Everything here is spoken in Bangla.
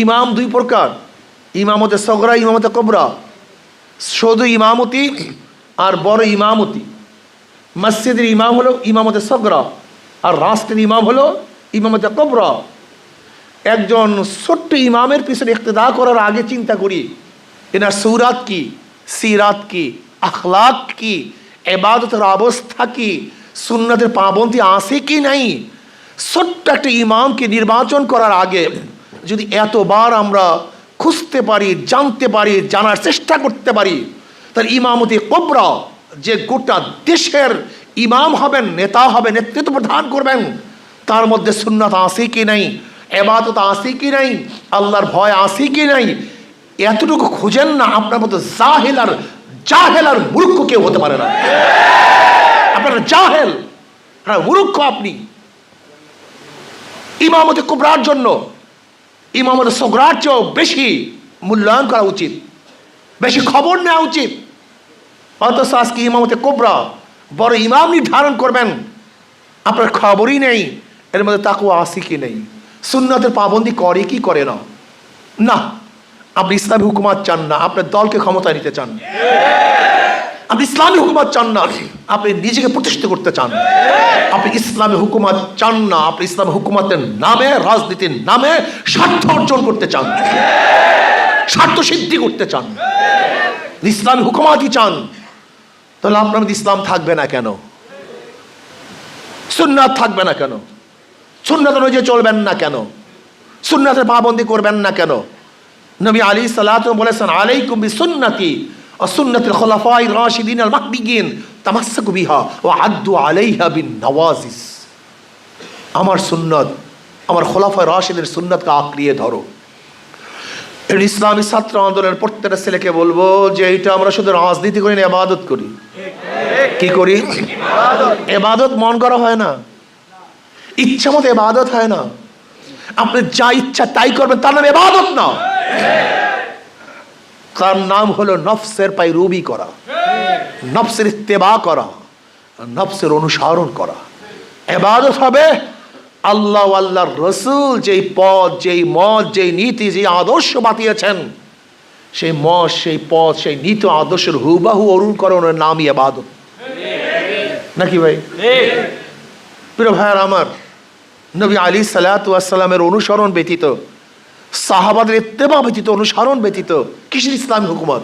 ইমাম দুই প্রকার, ইমামতে সগরা, ইমামতে কবরা। শুধু ইমামতি আর বড় ইমামতি। মসজিদের ইমাম হলো ইমামতে সগরা, আর রাষ্ট্রের ইমাম হলো ইমামতে কবরা। একজন ছোট্ট ইমামের পিছনে ইক্তেদা করার আগে চিন্তা করি এনার সূরাত কি, সিরাত কি, আখলাক কি, ইবাদতের অবস্থা কি, সুন্নতের পাবন্দি আছে কি নাই। ছোট্ট একটা ইমামকে নির্বাচন করার আগে যদি এতবার আমরা খুঁজতে পারি, জানতে পারি, জানার চেষ্টা করতে পারি, তাহলে ইমামতি কবরা, যে গোটা দেশের ইমাম হবেন, নেতা হবেন, নেতৃত্ব প্রদান করবেন, তার মধ্যে সুন্নাত আছে কি নাই, ইবাদত আছে কি নাই, আল্লাহর ভয় আছে কি নাই, এতটুকু খুঁজেন না, আপনার মতো জাহেল আর মূর্খ কেউ হতে পারে না। আপনারা জাহেল, মূর্খ আপনি। ইমামতি কুবরার জন্য ইমামতি সগরার চেয়েও বেশি মূল্যায়ন করা উচিত, বেশি খবর নেওয়া উচিত। অথচ আজকে ইমামতি কুবরা বড় ইমাম নির্ধারণ করবেন, আপনার খবরই নেই এর মধ্যে তাকওয়া আছে কি নেই, সুন্নতের পাবন্দি করে কি করে না। না, আপনি ইসলামী হুকুমত চান না, আপনার দলকে ক্ষমতায় নিতে চান। আপনি ইসলামী হুকুমত চান না, আপনি নিজেকে প্রতিষ্ঠিত করতে চান। আপনি ইসলামী হুকুমত চান না, আপনি ইসলামী হুকুমতের নামে, রাজনীতির নামে স্বার্থ অর্জন করতে চান, স্বার্থ সিদ্ধি করতে চান। ইসলামী হুকুমতই চান, তাহলে আপনার মধ্যে ইসলাম থাকবে না কেন? সুন্নাত থাকবে না কেন? সুন্নাত অনুযায়ী চলবেন না কেন? সুন্নাতের পাবন্দি করবেন না কেন? নবী আলাইহিস সালাতু বলেছেন, আলাইকুম বিসুন্নতি ওয়া সুন্নাতিল খুলাফায়ে রাশিদিন আল মাহদিয়িন তামাসসাকু বিহা ওয়া আদ্দু আলাইহা বিন নওয়াজিস। আমার সুন্নাত, আমার খুলাফায়ে রাশিদের সুন্নাতকে আঁকড়িয়ে ধরো। এই ইসলামী ছাত্র আন্দোলনের প্রত্যেকটা ছেলেকে বলবো যে এটা আমরা শুধু রাজনীতি করি না, ইবাদত করি। কি করি? ইবাদত মন করা হয় না, ইচ্ছা মতো ইবাদত হয় না। আপনি যা ইচ্ছা তাই করবেন, তার নাম ইবাদত না, তার নাম হলো নফসের পায়রুবি করা, নফসের ইত্তেবা করা, নফসের অনুসরণ করা। ইবাদত হবে আল্লাহ, আল্লাহর রসুল যেই পথ, যেই মত, যেই নীতি, যেই আদর্শ বাতিয়েছেন, সেই মত, সেই পথ, সেই নীতি আদর্শের হুবাহু অনুকরণের নামই ইবাদত। নাকি ভাই? প্রিয় ভাইয়ার আমার, নবী আলাইহিস সালাতু ওয়াস সালামের অনুসরণ ব্যতীত, সাহাবাদের ইত্তেবা ব্যতীত, অনুসরণ ব্যতীত কিসের ইসলামী হুকুমত?